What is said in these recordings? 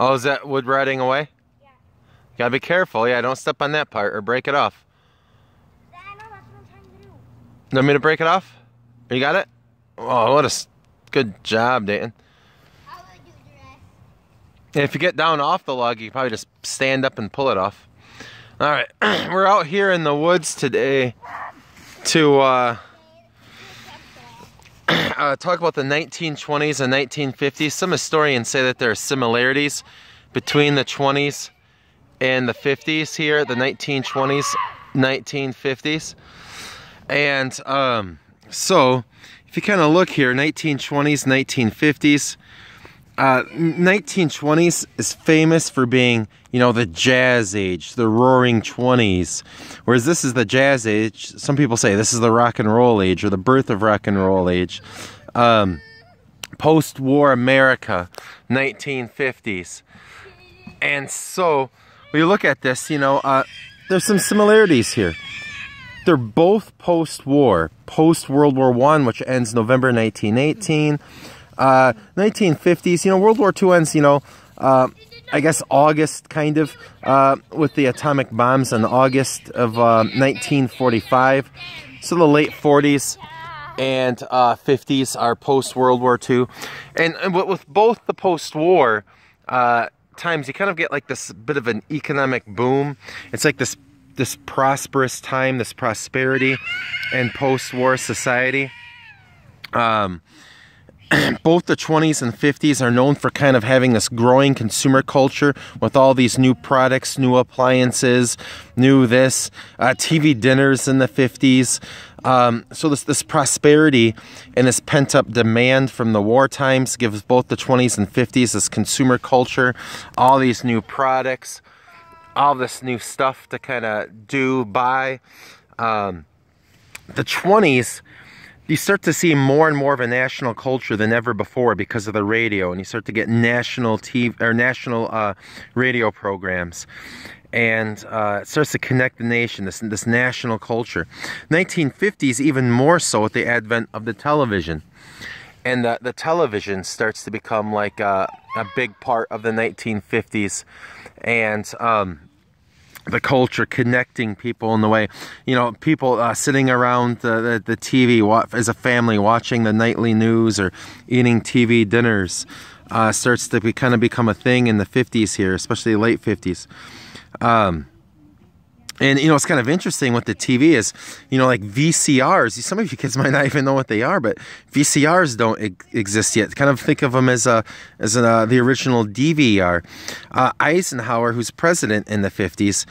Oh, is that wood rotting away? Yeah. Gotta be careful. Yeah, don't step on that part or break it off. I know, that's what I'm trying to do. You want me to break it off? You got it? Oh, what a good job, Dayton. How do I do the rest? If you get down off the log, you can probably just stand up and pull it off. All right, we're out here in the woods today to talk about the 1920s and 1950s. Some historians say that there are similarities between the 20s and the 50s here, the 1920s, 1950s. And so, if you kind of look here, 1920s, 1950s, 1920s is famous for being, you know, the jazz age, the roaring 20s. Whereas this is the jazz age. Some people say this is the rock and roll age or the birth of rock and roll age. Post-war America, 1950s. And so, when you look at this, you know, there's some similarities here. They're both post-war, post-World War I, which ends November 1918. 1950s, you know, World War II ends, you know, I guess August, kind of, with the atomic bombs in August of 1945. So the late 40s and 50s are post-World War II. And with both the post-war times, you kind of get like this bit of an economic boom. It's like this prosperous time, this prosperity in post-war society. Both the 20s and 50s are known for kind of having this growing consumer culture with all these new products, new appliances, new this, TV dinners in the 50s. So this prosperity and this pent-up demand from the war times gives both the 20s and 50s this consumer culture, all these new products, all this new stuff to kind of buy. The 20s, you start to see more and more of a national culture than ever before because of the radio, and you start to get national TV or national radio programs, and it starts to connect the nation. This national culture. 1950s even more so with the advent of the television, and the television starts to become like a big part of the 1950s, and the culture connecting people in the way, you know, people sitting around the TV as a family watching the nightly news or eating TV dinners starts to kind of become a thing in the 50s here, especially late 50s. And, you know, it's kind of interesting what the TV is, you know, like VCRs. Some of you kids might not even know what they are, but VCRs don't exist yet. Kind of think of them as the original DVR. Eisenhower, who's president in the 50s,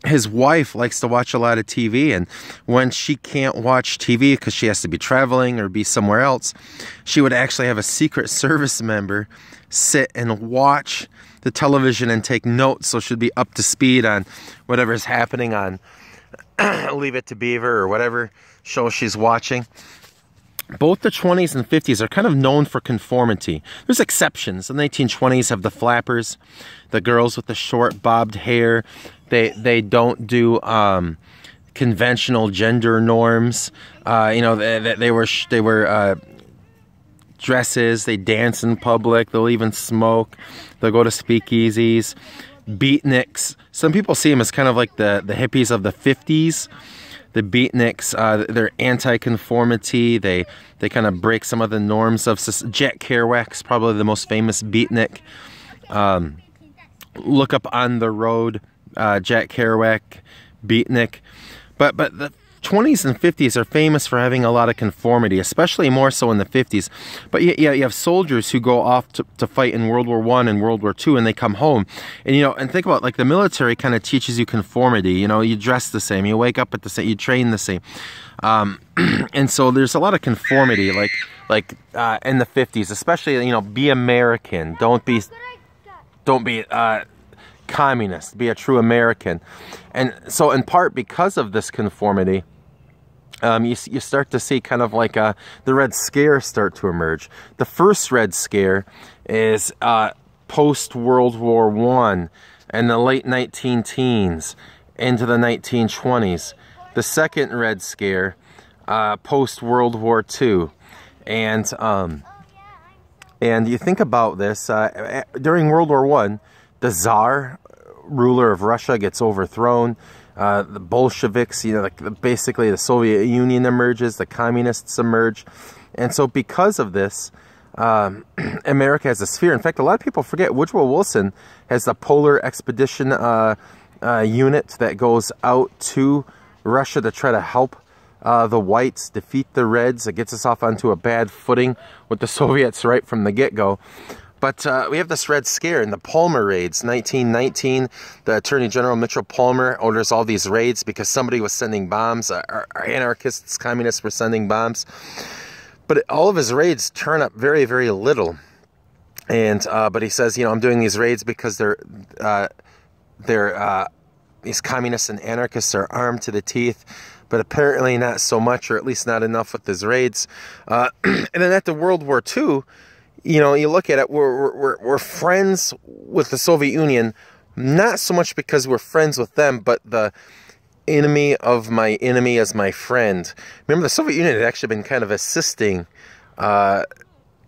his wife likes to watch a lot of TV, and when she can't watch TV because she has to be traveling or be somewhere else, she would actually have a Secret Service member sit and watch the television and take notes, so she'd be up to speed on whatever's happening on Leave It to Beaver or whatever show she's watching. Both the 20s and 50s are kind of known for conformity. There's exceptions. The 1920s have the flappers, the girls with the short bobbed hair. They don't do conventional gender norms. You know, they were dresses. They dance in public. They'll even smoke. They'll go to speakeasies. Beatniks. Some people see them as kind of like the hippies of the 50s. The beatniks, they're anti-conformity. They kind of break some of the norms of Jack Kerouac's probably the most famous beatnik. Look up On the Road, Jack Kerouac, beatnik. But the 20s and 50s are famous for having a lot of conformity, especially more so in the 50s. But yeah, you have soldiers who go off to fight in World War I and World War II, and they come home. And, you know, and think about, like, the military kind of teaches you conformity. You know, you dress the same, you wake up at the same, you train the same. And so there's a lot of conformity, like in the 50s, especially, you know, be American. Don't be communist. Be a true American. And so in part because of this conformity, you start to see kind of like the Red Scare start to emerge. The first Red Scare is post-World War I and the late 19-teens into the 1920s. The second Red Scare, post-World War II. And And you think about this, during World War I, the Tsar, ruler of Russia, gets overthrown. The Bolsheviks, basically the Soviet Union emerges, the communists emerge. And so because of this, America has a sphere. In fact, a lot of people forget Woodrow Wilson has the Polar Expedition unit that goes out to Russia to try to help the whites defeat the reds. It gets us off onto a bad footing with the Soviets right from the get-go. But we have this Red Scare in the Palmer raids. 1919, the Attorney General Mitchell Palmer orders all these raids because somebody was sending bombs. Our anarchists, communists were sending bombs. But all of his raids turn up very, very little. And but he says, I'm doing these raids because these communists and anarchists are armed to the teeth. But apparently not so much, or at least not enough with his raids. And then at the World War II, you look at it, we're friends with the Soviet Union, not so much because we're friends with them, but the enemy of my enemy is my friend. Remember, the Soviet Union had actually been kind of assisting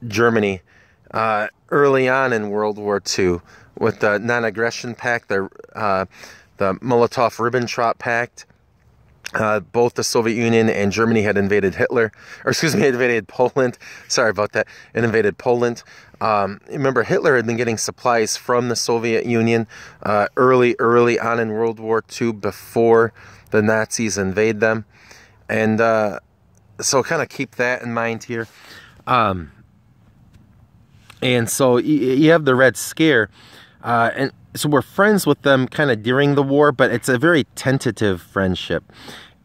Germany early on in World War II with the Non-Aggression Pact, the Molotov-Ribbentrop Pact. Both the Soviet Union and Germany had invaded invaded Poland. Sorry about that. And invaded Poland. Remember, Hitler had been getting supplies from the Soviet Union early on in World War II before the Nazis invade them. And so kind of keep that in mind here. And so you have the Red Scare. And so we're friends with them kind of during the war, but it's a very tentative friendship.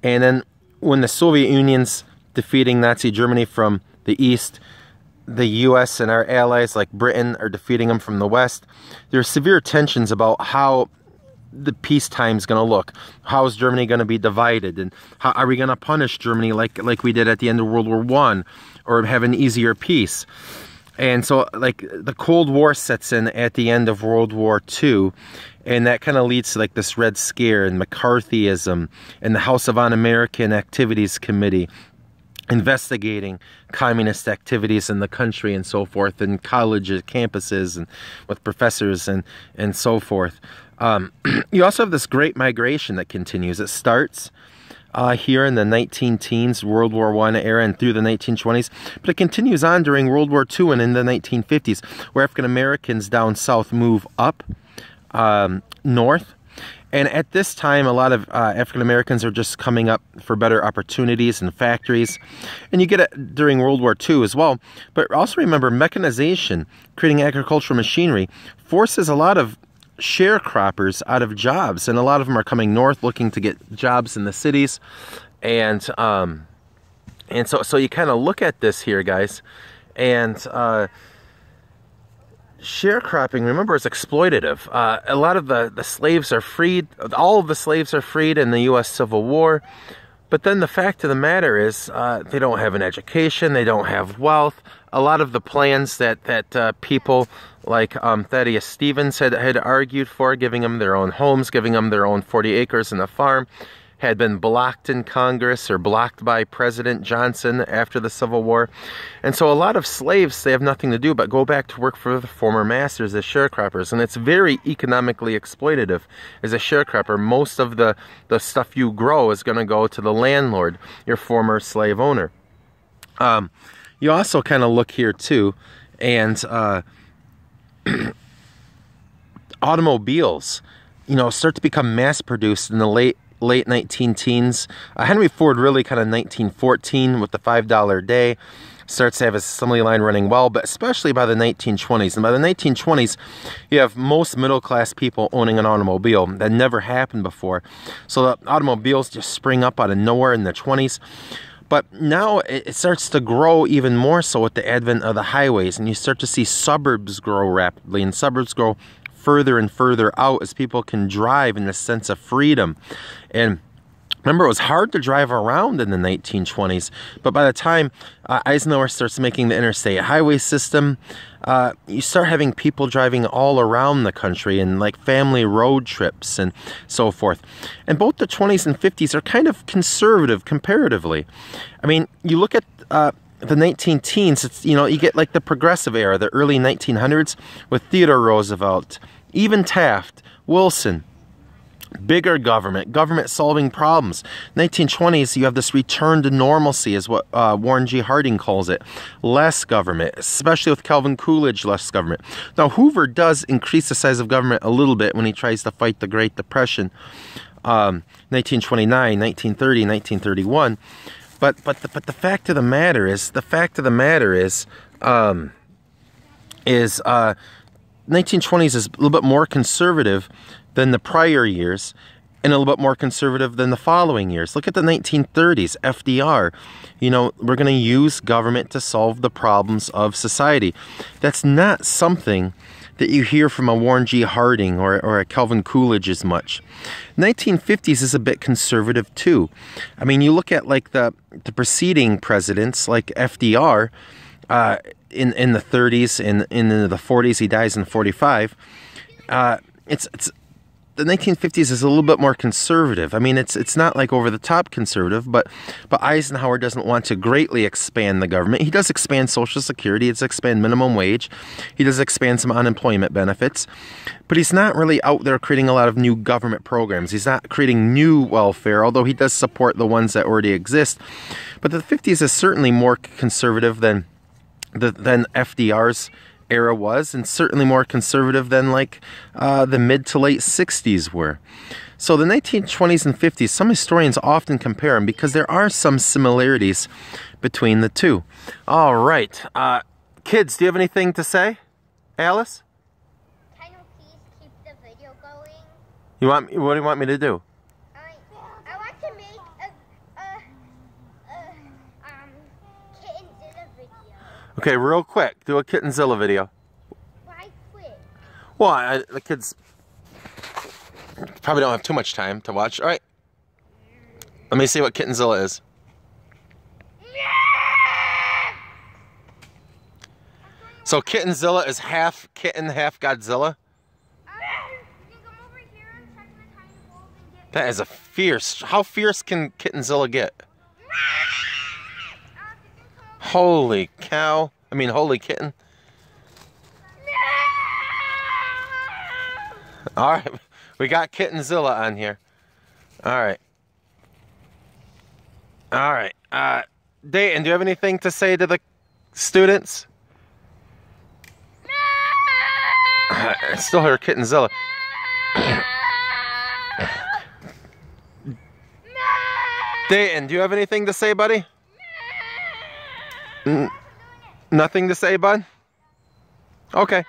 And then when the Soviet Union's defeating Nazi Germany from the east, the U.S. and our allies like Britain are defeating them from the west, there are severe tensions about how the peacetime's going to look. How is Germany going to be divided? And how are we going to punish Germany like we did at the end of World War I, or have an easier peace? And so, the Cold War sets in at the end of World War II, and that kind of leads to, this Red Scare and McCarthyism and the House of Un-American Activities Committee investigating communist activities in the country and so forth, and colleges, campuses, and with professors and so forth. You also have this Great Migration that continues. It starts here in the 19-teens, World War I era, and through the 1920s. But it continues on during World War II and in the 1950s, where African Americans down south move up north. And at this time, a lot of African Americans are just coming up for better opportunities in factories. And you get it during World War II as well. But also remember, mechanization, creating agricultural machinery, forces a lot of sharecroppers out of jobs, and a lot of them are coming north looking to get jobs in the cities. And so you kind of look at this here, guys, and sharecropping, remember, is exploitative. A lot of the slaves are freed. All of the slaves are freed in the U.S. Civil War. But then the fact of the matter is they don't have an education. They don't have wealth. A lot of the plans that people like Thaddeus Stevens had argued for, giving them their own homes, giving them their own 40 acres and a farm, had been blocked in Congress or blocked by President Johnson after the Civil War. And so a lot of slaves, they have nothing to do but go back to work for the former masters as sharecroppers. And it's very economically exploitative as a sharecropper. Most of the stuff you grow is going to go to the landlord, your former slave owner. You also kind of look here too, and automobiles, start to become mass-produced in the late 19-teens. Henry Ford really kind of 1914 with the $5 a day starts to have his assembly line running well, but especially by the 1920s. And by the 1920s, you have most middle-class people owning an automobile. That never happened before. So the automobiles just spring up out of nowhere in the 20s. But now it starts to grow even more so with the advent of the highways, and you start to see suburbs grow rapidly, and suburbs grow further and further out as people can drive in a sense of freedom. And remember, it was hard to drive around in the 1920s, but by the time Eisenhower starts making the interstate highway system, you start having people driving all around the country and like family road trips and so forth. And both the 20s and 50s are kind of conservative comparatively. I mean, you look at the 19-teens, it's, you know, you get like the progressive era, the early 1900s with Theodore Roosevelt, even Taft, Wilson. Bigger government, government solving problems. 1920s, you have this return to normalcy, is what Warren G. Harding calls it. Less government, especially with Calvin Coolidge, less government. Now, Hoover does increase the size of government a little bit when he tries to fight the Great Depression. 1929, 1930, 1931. But the fact of the matter is, 1920s is a little bit more conservative than the prior years, and a little bit more conservative than the following years. Look at the 1930s, FDR. You know, we're going to use government to solve the problems of society. That's not something that you hear from a Warren G. Harding or a Calvin Coolidge as much. 1950s is a bit conservative too. I mean, you look at like the preceding presidents, like FDR, in the 30s and in the 40s, he dies in 45. The 1950s is a little bit more conservative. I mean, it's not like over the top conservative, but Eisenhower doesn't want to greatly expand the government. He does expand Social Security. He does expand minimum wage. He does expand some unemployment benefits, but he's not really out there creating a lot of new government programs. He's not creating new welfare, although he does support the ones that already exist. But the 50s is certainly more conservative than FDR's era was, and certainly more conservative than like the mid to late 60s were. So the 1920s and 50s, some historians often compare them because there are some similarities between the two. All right, kids, do you have anything to say? Alice? Can you please keep the video going? What do you want me to do? I want to make a Kittenzilla video. Okay, real quick, do a Kittenzilla video. Why quick? Well, the kids probably don't have too much time to watch. All right, let me see what Kittenzilla is. So Kittenzilla is half kitten, half Godzilla? That is a fierce... How fierce can Kittenzilla get? Holy cow. I mean, holy kitten. Alright, we got Kittenzilla on here. Alright. Alright. Dayton, do you have anything to say to the students? I still hear Kittenzilla. Dayton, do you have anything to say, buddy? Nothing to say, bud? Okay.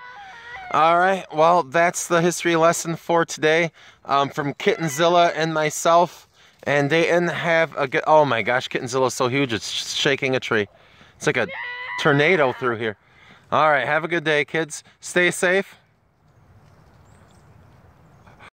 Alright, well, that's the history lesson for today. From Kittenzilla and myself. And Dayton, have a good... Oh my gosh, Kittenzilla is so huge, it's shaking a tree. It's like a tornado through here. Alright, have a good day, kids. Stay safe.